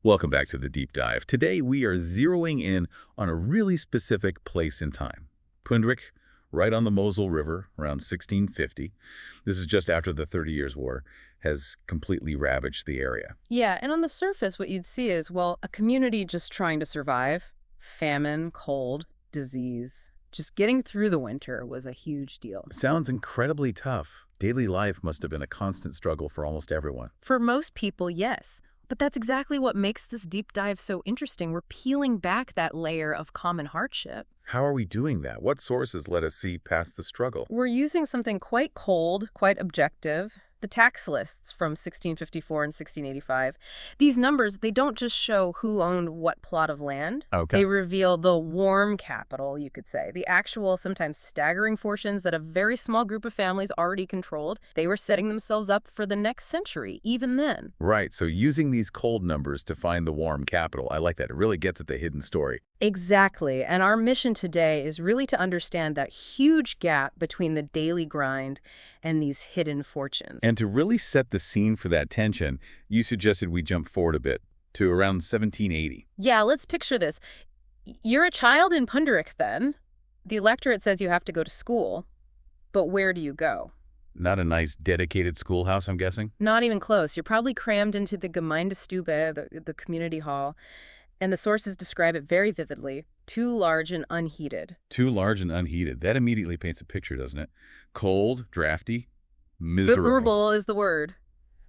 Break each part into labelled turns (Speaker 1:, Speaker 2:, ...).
Speaker 1: Welcome back to the deep dive. Today we are zeroing in on a really specific place in time. Pünderich, right on the Moselle River, around 1650. This is just after the 30 Years' War, has completely ravaged the area.
Speaker 2: Yeah, and on the surface, what you'd see is, well, a community just trying to survive. Famine, cold, disease. Just getting through the winter was a huge deal.
Speaker 1: Sounds incredibly tough. Daily life must have been a constant struggle for almost everyone.
Speaker 2: For most people, yes. But that's exactly what makes this deep dive so interesting. We're peeling back that layer of common hardship.
Speaker 1: How are we doing that? What sources let us see past the struggle?
Speaker 2: We're using something quite cold, quite objective. The tax lists from 1654 and 1685. These numbers, they don't just show who owned what plot of land.
Speaker 1: Okay.
Speaker 2: They reveal the warm capital, you could say. The actual, sometimes staggering fortunes that a very small group of families already controlled. They were setting themselves up for the next century, even then.
Speaker 1: Right, so using these cold numbers to find the warm capital, I like that. It really gets at the hidden story.
Speaker 2: Exactly. And our mission today is really to understand that huge gap between the daily grind and these hidden fortunes.
Speaker 1: And to really set the scene for that tension, you suggested we jump forward a bit to around 1780.
Speaker 2: Yeah, let's picture this. You're a child in Pünderich then. The electorate says you have to go to school. But where do you go?
Speaker 1: Not a nice dedicated schoolhouse, I'm guessing?
Speaker 2: Not even close. You're probably crammed into the Gemeindestube, the community hall. And the sources describe it very vividly. Too large and unheated.
Speaker 1: Too large and unheated. That immediately paints a picture, doesn't it? Cold, drafty, miserable.
Speaker 2: Miserable is the word.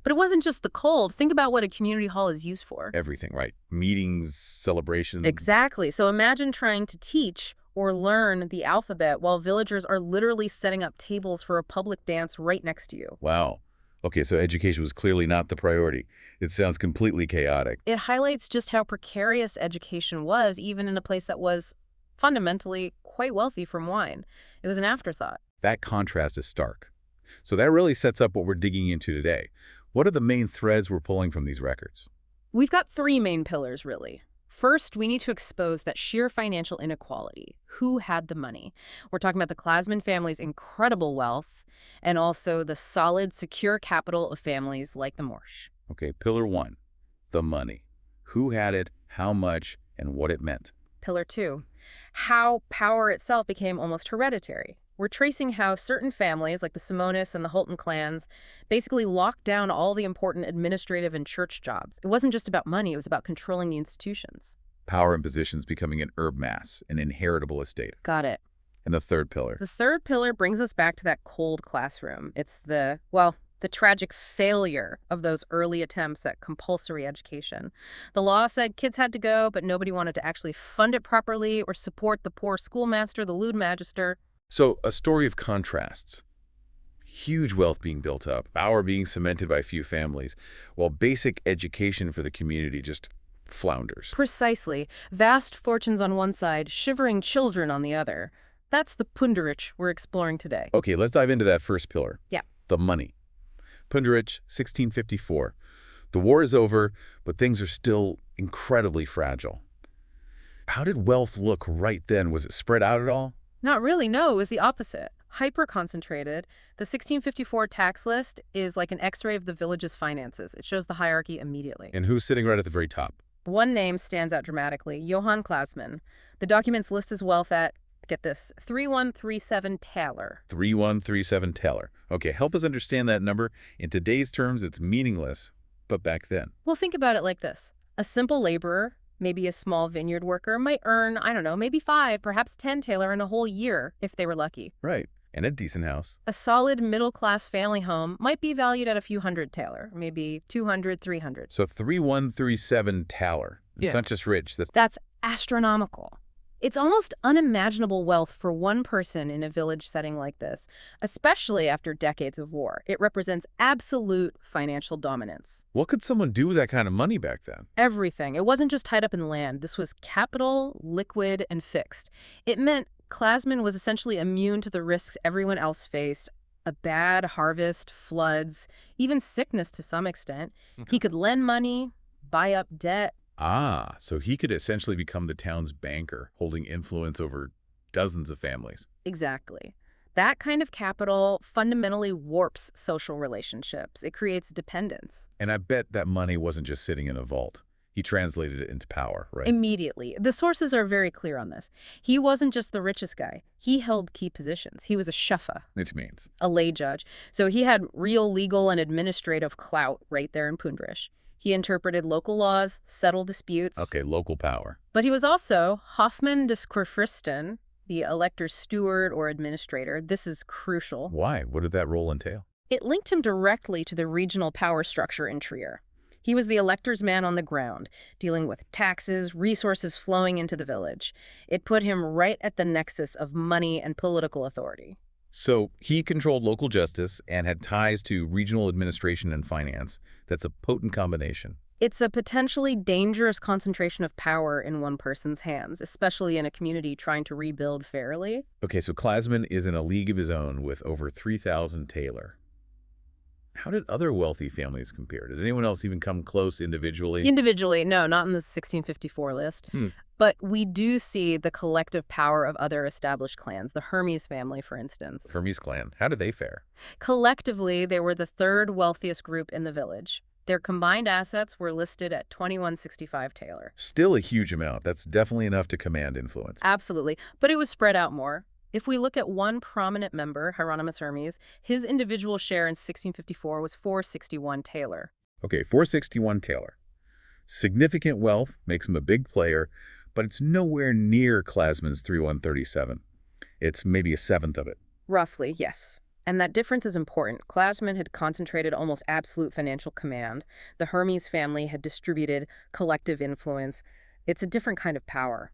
Speaker 2: But it wasn't just the cold. Think about what a community hall is used for.
Speaker 1: Everything, right? Meetings, celebrations.
Speaker 2: Exactly. So imagine trying to teach or learn the alphabet while villagers are literally setting up tables for a public dance right next to you.
Speaker 1: Wow. Okay, so education was clearly not the priority. It sounds completely chaotic.
Speaker 2: It highlights just how precarious education was, even in a place that was fundamentally quite wealthy from wine. It was an afterthought.
Speaker 1: That contrast is stark. So that really sets up what we're digging into today. What are the main threads we're pulling from these records?
Speaker 2: We've got three main pillars, really. First, we need to expose that sheer financial inequality. Who had the money? We're talking about the Clasmann family's incredible wealth and also the solid, secure capital of families like the Morsch.
Speaker 1: Okay, pillar one, the money. Who had it, how much, and what it meant.
Speaker 2: Pillar two, how power itself became almost hereditary. We're tracing how certain families, like the Simonis and the Holton clans, basically locked down all the important administrative and church jobs. It wasn't just about money, it was about controlling the institutions.
Speaker 1: Power and positions becoming an herb mass, an inheritable estate.
Speaker 2: Got it.
Speaker 1: And the third pillar.
Speaker 2: The third pillar brings us back to that cold classroom. It's the tragic failure of those early attempts at compulsory education. The law said kids had to go, but nobody wanted to actually fund it properly or support the poor schoolmaster, the Ludimagister.
Speaker 1: So, a story of contrasts. Huge wealth being built up, power being cemented by few families, while basic education for the community just flounders.
Speaker 2: Precisely. Vast fortunes on one side, shivering children on the other. That's the Pünderich we're exploring today.
Speaker 1: Okay, let's dive into that first pillar.
Speaker 2: Yeah.
Speaker 1: The money. Pünderich, 1654. The war is over, but things are still incredibly fragile. How did wealth look right then? Was it spread out at all?
Speaker 2: Not really, no. It was the opposite. Hyper-concentrated. The 1654 tax list is like an x-ray of the village's finances. It shows the hierarchy immediately.
Speaker 1: And who's sitting right at the very top?
Speaker 2: One name stands out dramatically, Johann Clasmann. The documents list his wealth at, get this, 3137 thaler.
Speaker 1: 3137 thaler. Okay, help us understand that number. In today's terms, it's meaningless, but back then.
Speaker 2: Well, think about it like this. A simple laborer, maybe a small vineyard worker, might earn, I don't know, maybe 5, perhaps 10 thaler in a whole year if they were lucky.
Speaker 1: Right, and a decent house.
Speaker 2: A solid middle-class family home might be valued at a few hundred thaler, maybe 200, 300.
Speaker 1: So 3137 thaler. It's not just rich.
Speaker 2: That's astronomical. It's almost unimaginable wealth for one person in a village setting like this, especially after decades of war. It represents absolute financial dominance.
Speaker 1: What could someone do with that kind of money back then?
Speaker 2: Everything. It wasn't just tied up in land. This was capital, liquid, and fixed. It meant Clasmann was essentially immune to the risks everyone else faced. A bad harvest, floods, even sickness to some extent. He could lend money, buy up debt.
Speaker 1: Ah, so he could essentially become the town's banker, holding influence over dozens of families.
Speaker 2: Exactly. That kind of capital fundamentally warps social relationships. It creates dependence.
Speaker 1: And I bet that money wasn't just sitting in a vault. He translated it into power, right?
Speaker 2: Immediately. The sources are very clear on this. He wasn't just the richest guy. He held key positions. He was a shuffa,
Speaker 1: Which means?
Speaker 2: a lay judge. So he had real legal and administrative clout right there in Pünderich. He interpreted local laws, settled disputes.
Speaker 1: Okay, local power.
Speaker 2: But he was also Hofmann des Kurfürsten, the elector's steward or administrator. This is crucial.
Speaker 1: Why? What did that role entail?
Speaker 2: It linked him directly to the regional power structure in Trier. He was the elector's man on the ground, dealing with taxes, resources flowing into the village. It put him right at the nexus of money and political authority.
Speaker 1: So he controlled local justice and had ties to regional administration and finance. That's a potent combination.
Speaker 2: It's a potentially dangerous concentration of power in one person's hands, especially in a community trying to rebuild fairly.
Speaker 1: Okay, so Clasmann is in a league of his own with over 3,000 taler. How did other wealthy families compare? Did anyone else even come close individually?
Speaker 2: Individually, no, not in the 1654 list. But we do see the collective power of other established clans, the Hermes family, for instance.
Speaker 1: Hermes clan. How did they fare?
Speaker 2: Collectively, they were the third wealthiest group in the village. Their combined assets were listed at 2165 taler.
Speaker 1: Still a huge amount. That's definitely enough to command influence.
Speaker 2: Absolutely. But it was spread out more. If we look at one prominent member, Hieronymus Hermes, his individual share in 1654 was 461 taler.
Speaker 1: Okay, 461 taler. Significant wealth makes him a big player, but it's nowhere near Clasmann's 3137. It's maybe a seventh of it.
Speaker 2: Roughly, yes. And that difference is important. Clasmann had concentrated almost absolute financial command. The Hermes family had distributed collective influence. It's a different kind of power.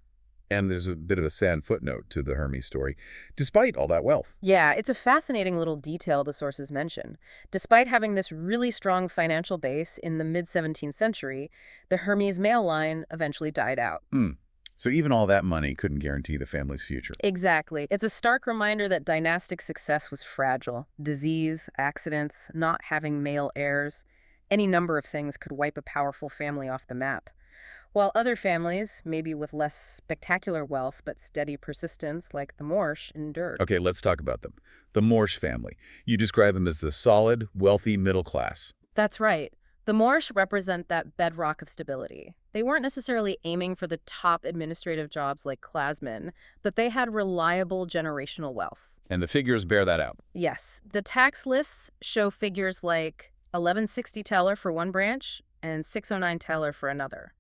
Speaker 1: And there's a bit of a sad footnote to the Hermes story, despite all that wealth.
Speaker 2: Yeah, it's a fascinating little detail the sources mention. Despite having this really strong financial base in the mid-17th century, the Hermes male line eventually died out.
Speaker 1: So even all that money couldn't guarantee the family's future.
Speaker 2: Exactly. It's a stark reminder that dynastic success was fragile. Disease, accidents, not having male heirs, any number of things could wipe a powerful family off the map. While other families, maybe with less spectacular wealth but steady persistence, like the Morsch, endured.
Speaker 1: Okay, let's talk about them. The Morsch family. You describe them as the solid, wealthy middle class.
Speaker 2: That's right. The Morsch represent that bedrock of stability. They weren't necessarily aiming for the top administrative jobs like Clasmann, but they had reliable generational wealth.
Speaker 1: And the figures bear that out.
Speaker 2: Yes. The tax lists show figures like 1160 taler for one branch and 609 taler for another.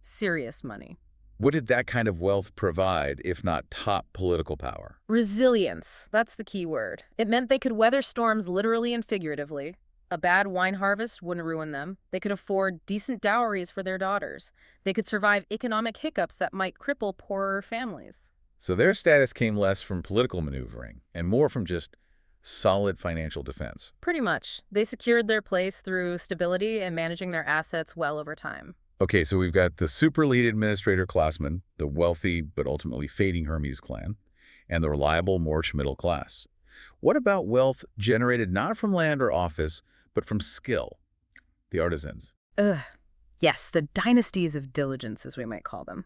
Speaker 2: Serious money.
Speaker 1: What did that kind of wealth provide, if not top political power?
Speaker 2: Resilience. That's the key word. It meant they could weather storms literally and figuratively. A bad wine harvest wouldn't ruin them. They could afford decent dowries for their daughters. They could survive economic hiccups that might cripple poorer families.
Speaker 1: So their status came less from political maneuvering and more from just solid financial defense.
Speaker 2: Pretty much. They secured their place through stability and managing their assets well over time.
Speaker 1: Okay, so we've got the super lead administrator Clasmann, the wealthy but ultimately fading Hermes clan, and the reliable Morsch middle class. What about wealth generated not from land or office, but from skill? The artisans.
Speaker 2: Yes, the dynasties of diligence, as we might call them.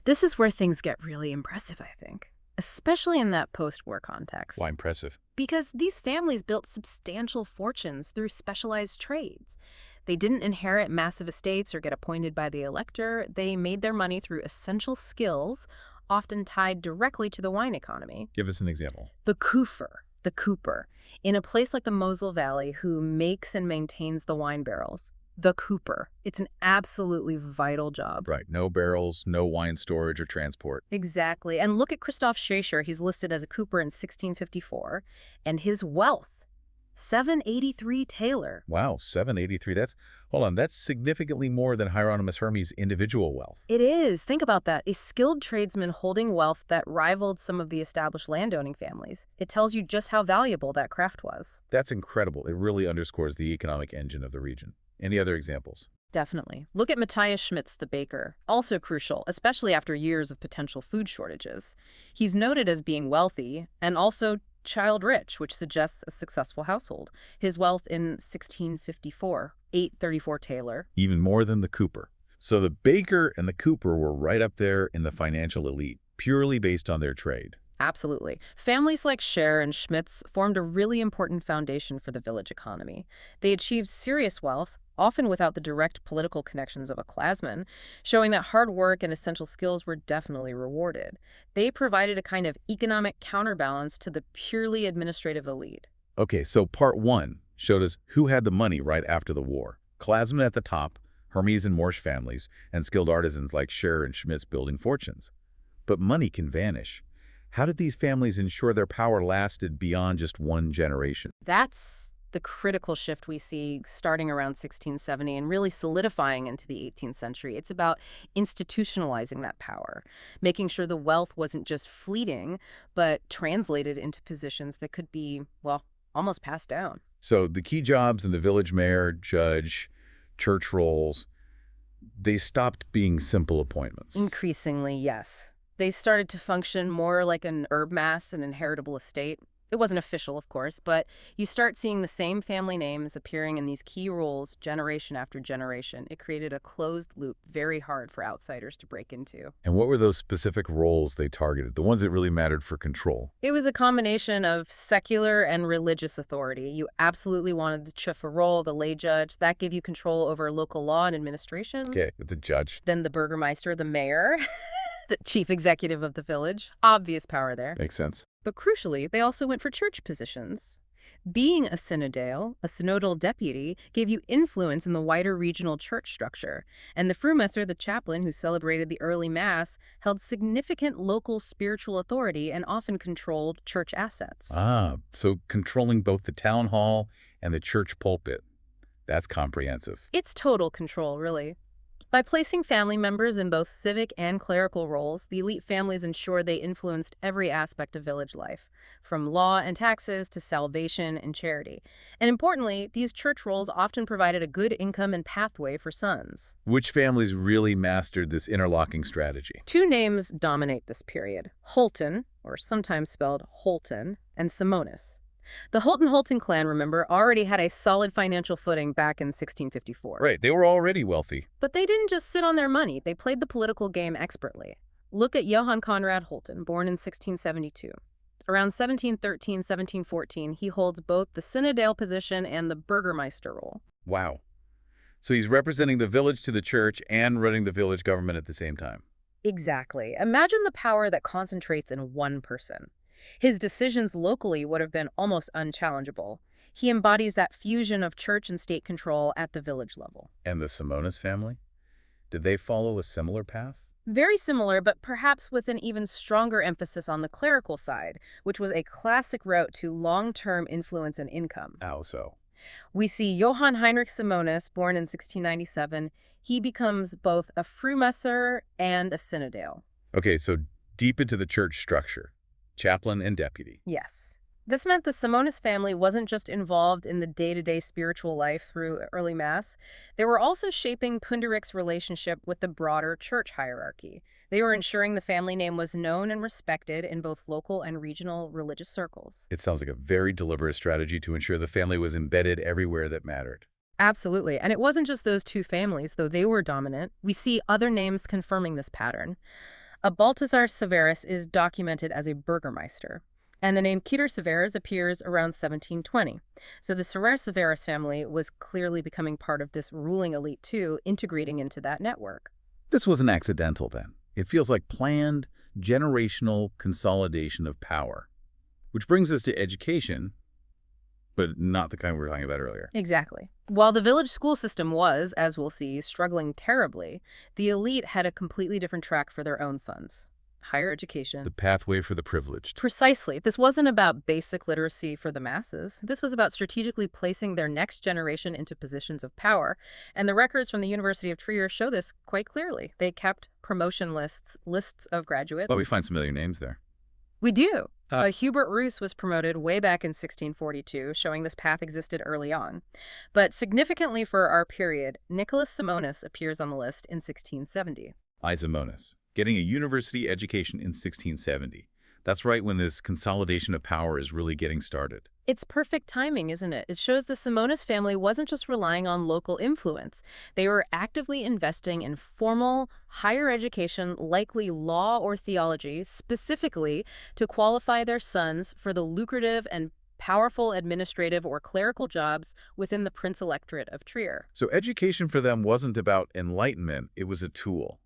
Speaker 2: This is where things get really impressive, I think, especially in that post-war context.
Speaker 1: Why impressive?
Speaker 2: Because these families built substantial fortunes through specialized trades. They didn't inherit massive estates or get appointed by the elector. They made their money through essential skills, often tied directly to the wine economy.
Speaker 1: Give us an example.
Speaker 2: The cooper, in a place like the Moselle Valley, who makes and maintains the wine barrels. The cooper. It's an absolutely vital job.
Speaker 1: Right. No barrels, no wine storage or transport.
Speaker 2: Exactly. And look at Christoph Schächer. He's listed as a cooper in 1654. And his wealth, 783 taler.
Speaker 1: Wow, 783. That's significantly more than Hieronymus Hermes' individual wealth.
Speaker 2: It is. Think about that. A skilled tradesman holding wealth that rivaled some of the established landowning families. It tells you just how valuable that craft was.
Speaker 1: That's incredible. It really underscores the economic engine of the region. Any other examples?
Speaker 2: Definitely. Look at Matthias Schmitz, the baker. Also crucial, especially after years of potential food shortages. He's noted as being wealthy and also child rich, which suggests a successful household. His wealth in 1654, 834 taler.
Speaker 1: Even more than the cooper. So the baker and the cooper were right up there in the financial elite, purely based on their trade.
Speaker 2: Absolutely. Families like Scher and Schmitz formed a really important foundation for the village economy. They achieved serious wealth, often without the direct political connections of a Clasmann, showing that hard work and essential skills were definitely rewarded. They provided a kind of economic counterbalance to the purely administrative elite.
Speaker 1: Okay, so part one showed us who had the money right after the war. Clasmann at the top, Hermes and Morsch families, and skilled artisans like Scherer and Schmitz building fortunes. But money can vanish. How did these families ensure their power lasted beyond just one generation?
Speaker 2: That's the critical shift we see starting around 1670 and really solidifying into the 18th century. It's about institutionalizing that power, making sure the wealth wasn't just fleeting, but translated into positions that could be, well, almost passed down.
Speaker 1: So the key jobs in the village mayor, judge, church roles, they stopped being simple appointments.
Speaker 2: Increasingly, yes. They started to function more like an herb mass, an inheritable estate. It wasn't official, of course, but you start seeing the same family names appearing in these key roles generation after generation. It created a closed loop very hard for outsiders to break into.
Speaker 1: And what were those specific roles they targeted, the ones that really mattered for control?
Speaker 2: It was a combination of secular and religious authority. You absolutely wanted the chufa role, the lay judge. That gave you control over local law and administration.
Speaker 1: Okay, the judge.
Speaker 2: Then the burgermeister, the mayor, the chief executive of the village. Obvious power there.
Speaker 1: Makes sense.
Speaker 2: But crucially, they also went for church positions. Being a synodal deputy, gave you influence in the wider regional church structure. And the Frühmesser, the chaplain who celebrated the early Mass, held significant local spiritual authority and often controlled church assets.
Speaker 1: Ah, so controlling both the town hall and the church pulpit. That's comprehensive.
Speaker 2: It's total control, really. By placing family members in both civic and clerical roles, the elite families ensured they influenced every aspect of village life, from law and taxes to salvation and charity. And importantly, these church roles often provided a good income and pathway for sons.
Speaker 1: Which families really mastered this interlocking strategy?
Speaker 2: Two names dominate this period: Holton, or sometimes spelled Holton, and Simonis. The Holton clan, remember, already had a solid financial footing back in 1654.
Speaker 1: Right, they were already wealthy.
Speaker 2: But they didn't just sit on their money. They played the political game expertly. Look at Johann Conrad Holton, born in 1672. Around 1713, 1714, he holds both the synodal position and the burgermeister role.
Speaker 1: Wow. So he's representing the village to the church and running the village government at the same time.
Speaker 2: Exactly. Imagine the power that concentrates in one person. His decisions locally would have been almost unchallengeable. He embodies that fusion of church and state control at the village level.
Speaker 1: And the Simonis family? Did they follow a similar path?
Speaker 2: Very similar, but perhaps with an even stronger emphasis on the clerical side, which was a classic route to long-term influence and income.
Speaker 1: How so?
Speaker 2: We see Johann Heinrich Simonis, born in 1697. He becomes both a Frühmesser and a synodal.
Speaker 1: Okay, so deep into the church structure. Chaplain and deputy.
Speaker 2: Yes. This meant the Simonis family wasn't just involved in the day-to-day spiritual life through early Mass. They were also shaping Pünderich's relationship with the broader church hierarchy. They were ensuring the family name was known and respected in both local and regional religious circles.
Speaker 1: It sounds like a very deliberate strategy to ensure the family was embedded everywhere that mattered.
Speaker 2: Absolutely. And it wasn't just those two families, though they were dominant. We see other names confirming this pattern. A Balthasar Severus is documented as a burgermeister, and the name Peter Severus appears around 1720. So the Severus family was clearly becoming part of this ruling elite too, integrating into that network.
Speaker 1: This wasn't accidental then. It feels like planned, generational consolidation of power. Which brings us to education, but not the kind we were talking about earlier.
Speaker 2: Exactly. While the village school system was, as we'll see, struggling terribly, the elite had a completely different track for their own sons. Higher education.
Speaker 1: The pathway for the privileged.
Speaker 2: Precisely. This wasn't about basic literacy for the masses. This was about strategically placing their next generation into positions of power. And the records from the University of Trier show this quite clearly. They kept promotion lists of graduates.
Speaker 1: But we find familiar names there.
Speaker 2: We do. Hubert Roos was promoted way back in 1642, showing this path existed early on. But significantly for our period, Nicholas Simonis appears on the list in 1670.
Speaker 1: Simonis, getting a university education in 1670. That's right when this consolidation of power is really getting started.
Speaker 2: It's perfect timing, isn't it? It shows the Simonis family wasn't just relying on local influence. They were actively investing in formal, higher education, likely law or theology, specifically to qualify their sons for the lucrative and powerful administrative or clerical jobs within the Prince Electorate of Trier.
Speaker 1: So education for them wasn't about enlightenment, it was a tool.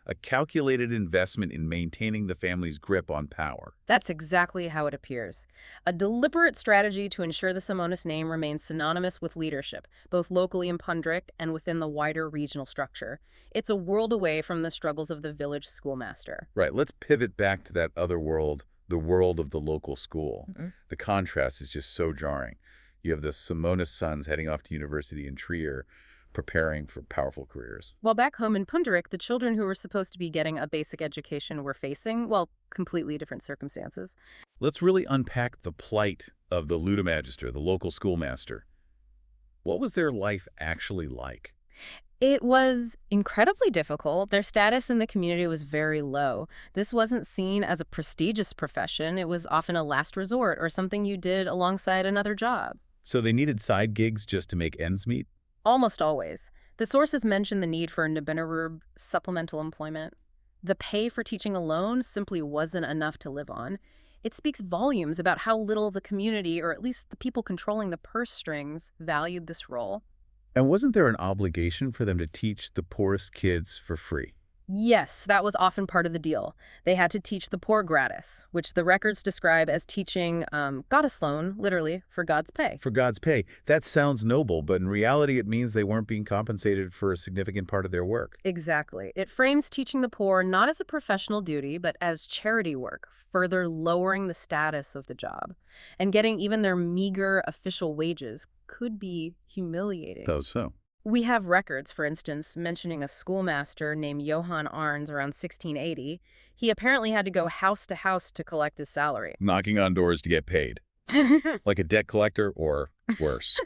Speaker 1: A calculated investment in maintaining the family's grip on power.
Speaker 2: That's exactly how it appears. A deliberate strategy to ensure the Simonis name remains synonymous with leadership, both locally in Pünderich and within the wider regional structure. It's a world away from the struggles of the village schoolmaster.
Speaker 1: Right, let's pivot back to that other world, the world of the local school. The contrast is just so jarring. You have the Simonis sons heading off to university in Trier, preparing for powerful careers.
Speaker 2: While back home in Pünderich, the children who were supposed to be getting a basic education were facing, well, completely different circumstances.
Speaker 1: Let's really unpack the plight of the Ludimagister, the local schoolmaster. What was their life actually like?
Speaker 2: It was incredibly difficult. Their status in the community was very low. This wasn't seen as a prestigious profession. It was often a last resort or something you did alongside another job.
Speaker 1: So they needed side gigs just to make ends meet?
Speaker 2: Almost always. The sources mention the need for nebenberuf, supplemental employment. The pay for teaching alone simply wasn't enough to live on. It speaks volumes about how little the community, or at least the people controlling the purse strings, valued this role.
Speaker 1: And wasn't there an obligation for them to teach the poorest kids for free?
Speaker 2: Yes, that was often part of the deal. They had to teach the poor gratis, which the records describe as teaching Gotteslohn, literally, for God's pay.
Speaker 1: For God's pay. That sounds noble, but in reality it means they weren't being compensated for a significant part of their work.
Speaker 2: Exactly. It frames teaching the poor not as a professional duty, but as charity work, further lowering the status of the job. And getting even their meager official wages could be humiliating.
Speaker 1: So.
Speaker 2: We have records, for instance, mentioning a schoolmaster named Johann Arns around 1680. He apparently had to go house to house to collect his salary.
Speaker 1: Knocking on doors to get paid. Like a debt collector or worse.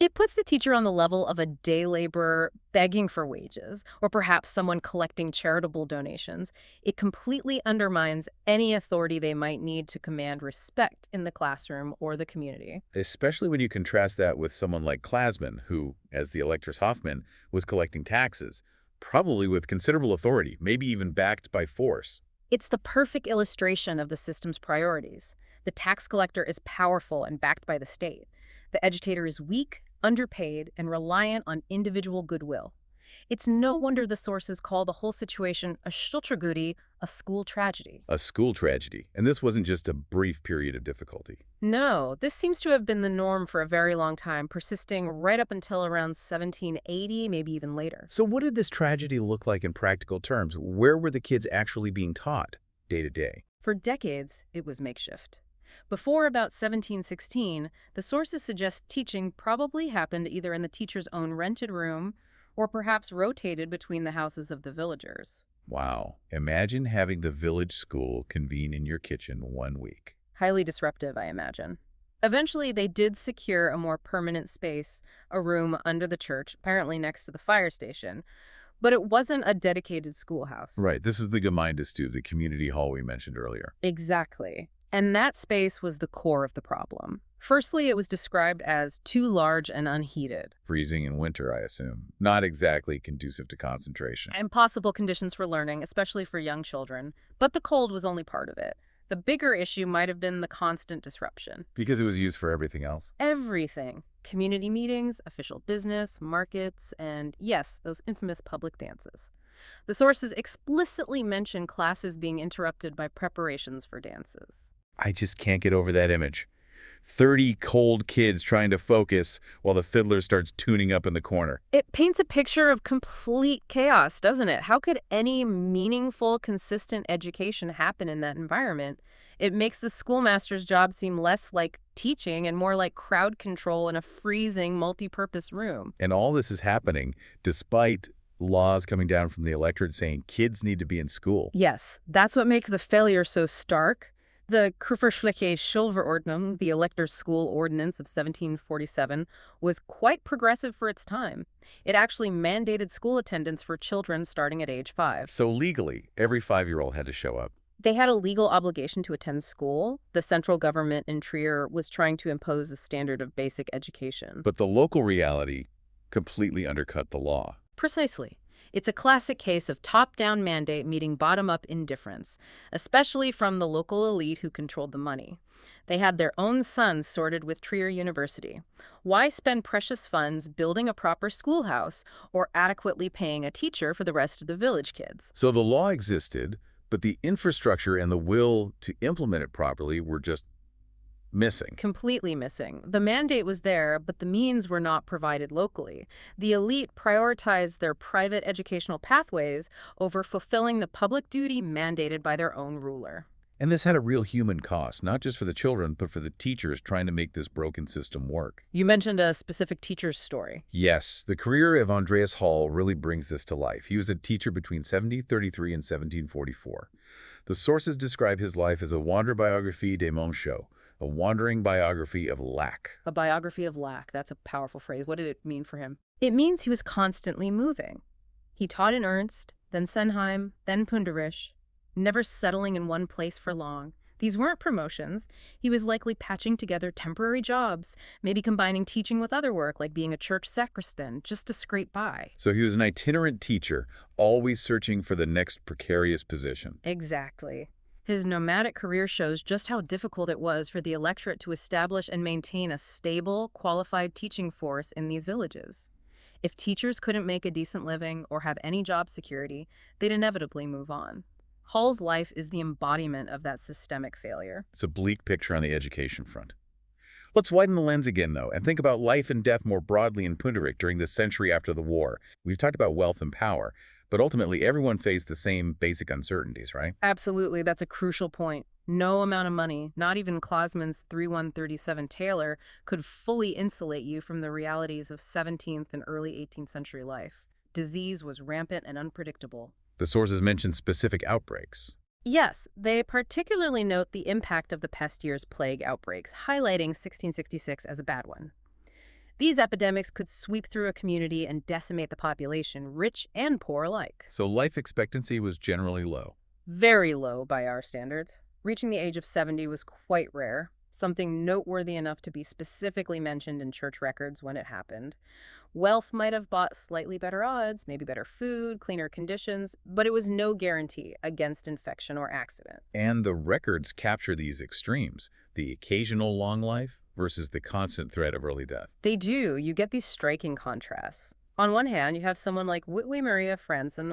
Speaker 2: It puts the teacher on the level of a day laborer begging for wages, or perhaps someone collecting charitable donations. It completely undermines any authority they might need to command respect in the classroom or the community.
Speaker 1: Especially when you contrast that with someone like Clasmann, who, as the Elector's Hoffman, was collecting taxes, probably with considerable authority, maybe even backed by force.
Speaker 2: It's the perfect illustration of the system's priorities. The tax collector is powerful and backed by the state. The educator is weak, underpaid, and reliant on individual goodwill. It's no wonder the sources call the whole situation a Schultragödie, a school tragedy.
Speaker 1: A school tragedy. And this wasn't just a brief period of difficulty.
Speaker 2: No, this seems to have been the norm for a very long time, persisting right up until around 1780, maybe even later.
Speaker 1: So what did this tragedy look like in practical terms? Where were the kids actually being taught day to day?
Speaker 2: For decades, it was makeshift. Before about 1716, the sources suggest teaching probably happened either in the teacher's own rented room or perhaps rotated between the houses of the villagers.
Speaker 1: Wow. Imagine having the village school convene in your kitchen 1 week.
Speaker 2: Highly disruptive, I imagine. Eventually, they did secure a more permanent space, a room under the church, apparently next to the fire station. But it wasn't a dedicated schoolhouse.
Speaker 1: Right. This is the Gemeindestube, the community hall we mentioned earlier.
Speaker 2: Exactly. And that space was the core of the problem. Firstly, it was described as too large and unheated.
Speaker 1: Freezing in winter, I assume. Not exactly conducive to concentration.
Speaker 2: Impossible conditions for learning, especially for young children. But the cold was only part of it. The bigger issue might have been the constant disruption.
Speaker 1: Because it was used for everything else?
Speaker 2: Everything. Community meetings, official business, markets, and yes, those infamous public dances. The sources explicitly mention classes being interrupted by preparations for dances.
Speaker 1: I just can't get over that image. 30 cold kids trying to focus while the fiddler starts tuning up in the corner.
Speaker 2: It paints a picture of complete chaos, doesn't it? How could any meaningful, consistent education happen in that environment? It makes the schoolmaster's job seem less like teaching and more like crowd control in a freezing, multi-purpose room.
Speaker 1: And all this is happening despite laws coming down from the electorate saying kids need to be in school.
Speaker 2: Yes, that's what makes the failure so stark. The Kruferschliche Schulverordnung, the elector's school ordinance of 1747, was quite progressive for its time. It actually mandated school attendance for children starting at age 5.
Speaker 1: So legally, every 5-year-old had to show up.
Speaker 2: They had a legal obligation to attend school. The central government in Trier was trying to impose a standard of basic education.
Speaker 1: But the local reality completely undercut the law.
Speaker 2: Precisely. It's a classic case of top-down mandate meeting bottom-up indifference, especially from the local elite who controlled the money. They had their own sons sorted with Trier University. Why spend precious funds building a proper schoolhouse or adequately paying a teacher for the rest of the village kids?
Speaker 1: So the law existed, but the infrastructure and the will to implement it properly were just missing.
Speaker 2: Completely missing. The mandate was there, but the means were not provided locally. The elite prioritized their private educational pathways over fulfilling the public duty mandated by their own ruler.
Speaker 1: And this had a real human cost, not just for the children, but for the teachers trying to make this broken system work.
Speaker 2: You mentioned a specific teacher's story.
Speaker 1: Yes, the career of Andreas Hall really brings this to life. He was a teacher between 1733 and 1744. The sources describe his life as a wanderbiographie des manchots, a wandering biography of lack.
Speaker 2: A biography of lack. That's a powerful phrase. What did it mean for him? It means he was constantly moving. He taught in Ernst, then Senheim, then Pünderich, never settling in one place for long. These weren't promotions. He was likely patching together temporary jobs, maybe combining teaching with other work, like being a church sacristan, just to scrape by.
Speaker 1: So he was an itinerant teacher, always searching for the next precarious position.
Speaker 2: Exactly. His nomadic career shows just how difficult it was for the electorate to establish and maintain a stable, qualified teaching force in these villages. If teachers couldn't make a decent living or have any job security, they'd inevitably move on. Hall's life is the embodiment of that systemic failure.
Speaker 1: It's a bleak picture on the education front. Let's widen the lens again, though, and think about life and death more broadly in Pünderich during the century after the war. We've talked about wealth and power, but ultimately everyone faced the same basic uncertainties, right?
Speaker 2: Absolutely, that's a crucial point. No amount of money, not even Clasmann's 3137 tailor, could fully insulate you from the realities of 17th and early 18th century life. Disease was rampant and unpredictable.
Speaker 1: The sources mention specific outbreaks.
Speaker 2: Yes, they particularly note the impact of the pest year's plague outbreaks, highlighting 1666 as a bad one. These epidemics could sweep through a community and decimate the population, rich and poor alike.
Speaker 1: So life expectancy was generally low.
Speaker 2: Very low by our standards. Reaching the age of 70 was quite rare, something noteworthy enough to be specifically mentioned in church records when it happened. Wealth might have bought slightly better odds, maybe better food, cleaner conditions, but it was no guarantee against infection or accident.
Speaker 1: And the records capture these extremes, the occasional long life versus the constant threat of early death.
Speaker 2: They do. You get these striking contrasts. On one hand, you have someone like Widow Maria Franzen,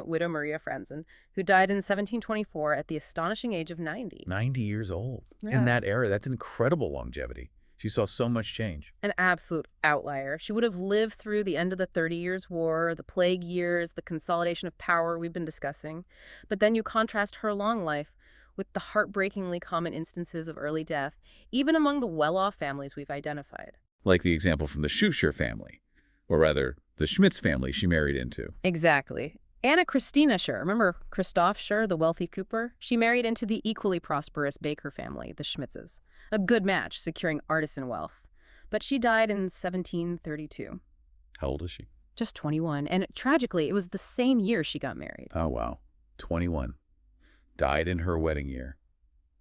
Speaker 2: who died in 1724 at the astonishing age of 90.
Speaker 1: 90 years old.
Speaker 2: Yeah.
Speaker 1: In that era, that's incredible longevity. She saw so much change.
Speaker 2: An absolute outlier. She would have lived through the end of the 30 Years' War, the plague years, the consolidation of power we've been discussing. But then you contrast her long life with the heartbreakingly common instances of early death, even among the well-off families we've identified.
Speaker 1: Like the example from the Schuster family, or rather, the Schmitz family she married into.
Speaker 2: Exactly. Anna Christina Schur, remember Christoph Schur, the wealthy cooper? She married into the equally prosperous Baker family, the Schmitzes. A good match, securing artisan wealth. But she died in 1732.
Speaker 1: How old is she?
Speaker 2: Just 21. And tragically, it was the same year she got married.
Speaker 1: Oh, wow. 21. Died in her wedding year.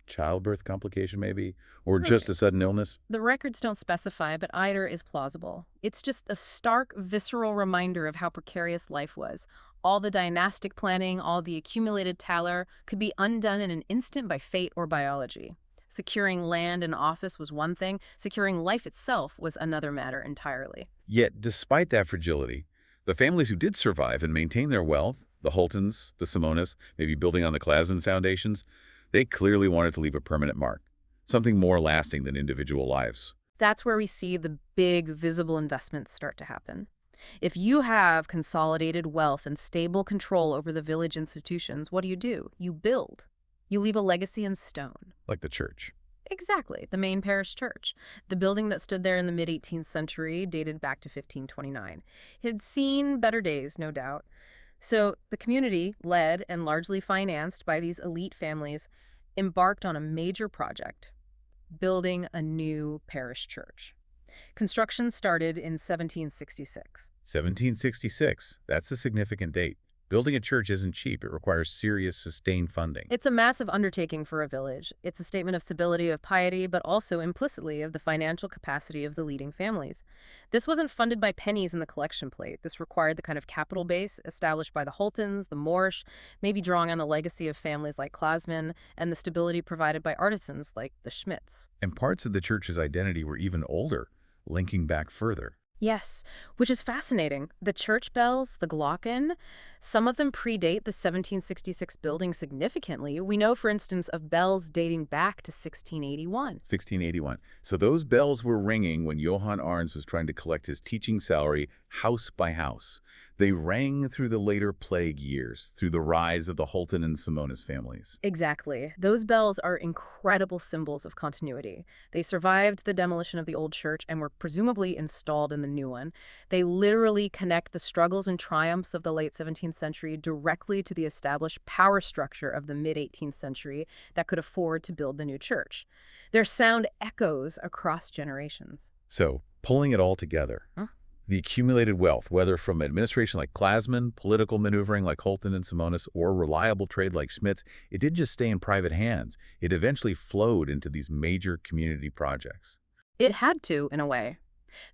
Speaker 1: Childbirth complication, maybe? Or just a sudden illness?
Speaker 2: The records don't specify, but either is plausible. It's just a stark, visceral reminder of how precarious life was. All the dynastic planning, all the accumulated talent could be undone in an instant by fate or biology. Securing land and office was one thing. Securing life itself was another matter entirely.
Speaker 1: Yet, despite that fragility, the families who did survive and maintain their wealth, the Hultons, the Simonas, maybe building on the Clasmann foundations, they clearly wanted to leave a permanent mark, something more lasting than individual lives.
Speaker 2: That's where we see the big, visible investments start to happen. If you have consolidated wealth and stable control over the village institutions, what do? You build. You leave a legacy in stone.
Speaker 1: Like the church.
Speaker 2: Exactly, the main parish church. The building that stood there in the mid-18th century dated back to 1529. It had seen better days, no doubt. So the community, led and largely financed by these elite families, embarked on a major project, building a new parish church. Construction started in 1766.
Speaker 1: 1766. That's a significant date. Building a church isn't cheap. It requires serious, sustained funding.
Speaker 2: It's a massive undertaking for a village. It's a statement of stability, of piety, but also implicitly of the financial capacity of the leading families. This wasn't funded by pennies in the collection plate. This required the kind of capital base established by the Holtons, the Morsch, maybe drawing on the legacy of families like Clasmann, and the stability provided by artisans like the Schmidts.
Speaker 1: And parts of the church's identity were even older, linking back further.
Speaker 2: Yes, which is fascinating. The church bells, the Glocken, some of them predate the 1766 building significantly. We know, for instance, of bells dating back to 1681.
Speaker 1: 1681. So those bells were ringing when Johann Arns was trying to collect his teaching salary house by house. They rang through the later plague years, through the rise of the Holton and Simonis families.
Speaker 2: Exactly. Those bells are incredible symbols of continuity. They survived the demolition of the old church and were presumably installed in the new one. They literally connect the struggles and triumphs of the late 17th century directly to the established power structure of the mid-18th century that could afford to build the new church. Their sound echoes across generations.
Speaker 1: So, pulling it all together, the accumulated wealth, whether from administration like Clasmann, political maneuvering like Holton and Simonis, or reliable trade like Schmidt's, it didn't just stay in private hands. It eventually flowed into these major community projects.
Speaker 2: It had to, in a way.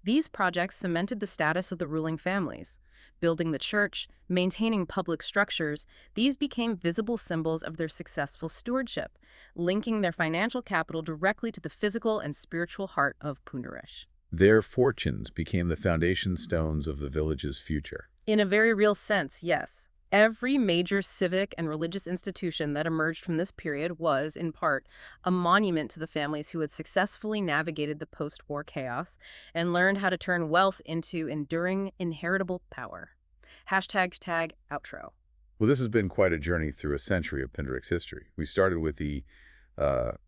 Speaker 2: These projects cemented the status of the ruling families. Building the church, maintaining public structures, these became visible symbols of their successful stewardship, linking their financial capital directly to the physical and spiritual heart of Pünderich.
Speaker 1: Their fortunes became the foundation stones of the village's future.
Speaker 2: In a very real sense, yes. Every major civic and religious institution that emerged from this period was, in part, a monument to the families who had successfully navigated the post-war chaos and learned how to turn wealth into enduring, inheritable power. #outro.
Speaker 1: Well, this has been quite a journey through a century of Pünderich's history. We started with the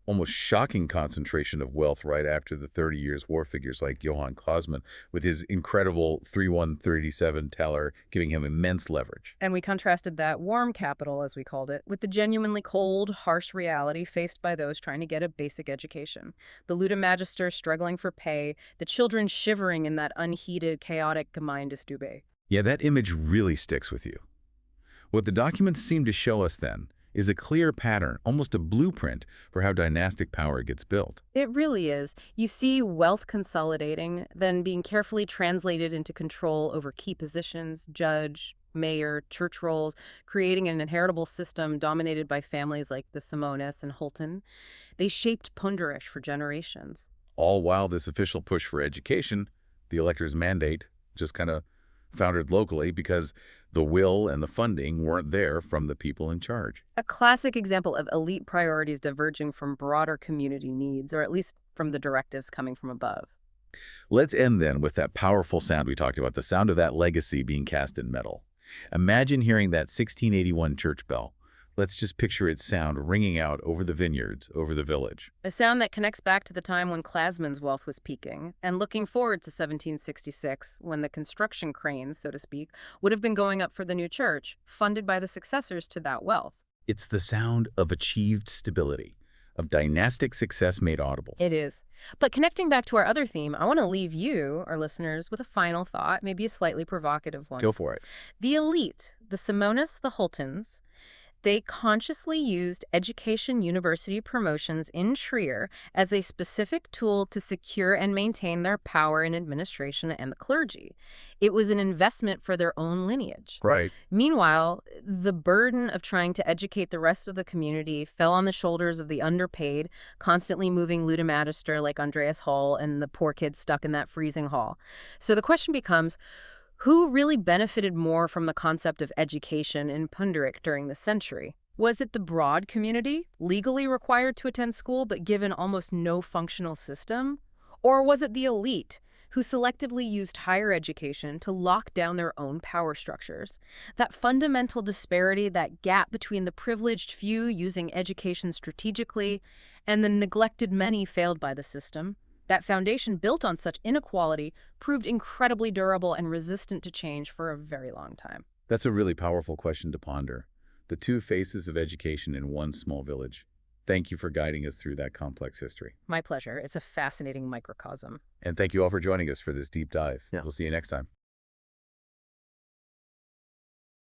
Speaker 1: almost shocking concentration of wealth right after the 30 Years' War, figures like Johann Clasmann, with his incredible 3137 teller giving him immense leverage.
Speaker 2: And we contrasted that warm capital, as we called it, with the genuinely cold, harsh reality faced by those trying to get a basic education. The Ludimagister struggling for pay, the children shivering in that unheated, chaotic Gemeindestube.
Speaker 1: Yeah, that image really sticks with you. What the documents seem to show us then is a clear pattern, almost a blueprint for how dynastic power gets built.
Speaker 2: It really is. You see wealth consolidating, then being carefully translated into control over key positions, judge, mayor, church roles, creating an inheritable system dominated by families like the Simonis and Holton. They shaped Pünderich for generations.
Speaker 1: All while this official push for education, the elector's mandate, just kind of foundered locally because the will and the funding weren't there from the people in charge.
Speaker 2: A classic example of elite priorities diverging from broader community needs, or at least from the directives coming from above.
Speaker 1: Let's end then with that powerful sound we talked about, the sound of that legacy being cast in metal. Imagine hearing that 1681 church bell. Let's just picture its sound ringing out over the vineyards, over the village.
Speaker 2: A sound that connects back to the time when Clasmann's wealth was peaking, and looking forward to 1766, when the construction cranes, so to speak, would have been going up for the new church, funded by the successors to that wealth.
Speaker 1: It's the sound of achieved stability, of dynastic success made audible.
Speaker 2: It is. But connecting back to our other theme, I want to leave you, our listeners, with a final thought, maybe a slightly provocative one.
Speaker 1: Go for it.
Speaker 2: The elite, the Simonis, the Holtons, they consciously used education university promotions in Trier as a specific tool to secure and maintain their power in administration and the clergy. It was an investment for their own lineage.
Speaker 1: Right.
Speaker 2: Meanwhile, the burden of trying to educate the rest of the community fell on the shoulders of the underpaid, constantly moving Ludimagister like Andreas Hall and the poor kids stuck in that freezing hall. So the question becomes, who really benefited more from the concept of education in Pünderich during the century? Was it the broad community, legally required to attend school but given almost no functional system? Or was it the elite, who selectively used higher education to lock down their own power structures? That fundamental disparity, that gap between the privileged few using education strategically and the neglected many failed by the system, that foundation built on such inequality proved incredibly durable and resistant to change for a very long time.
Speaker 1: That's a really powerful question to ponder. The two faces of education in one small village. Thank you for guiding us through that complex history.
Speaker 2: My pleasure. It's a fascinating microcosm.
Speaker 1: And thank you all for joining us for this deep dive.
Speaker 3: Yeah.
Speaker 1: We'll see you next time.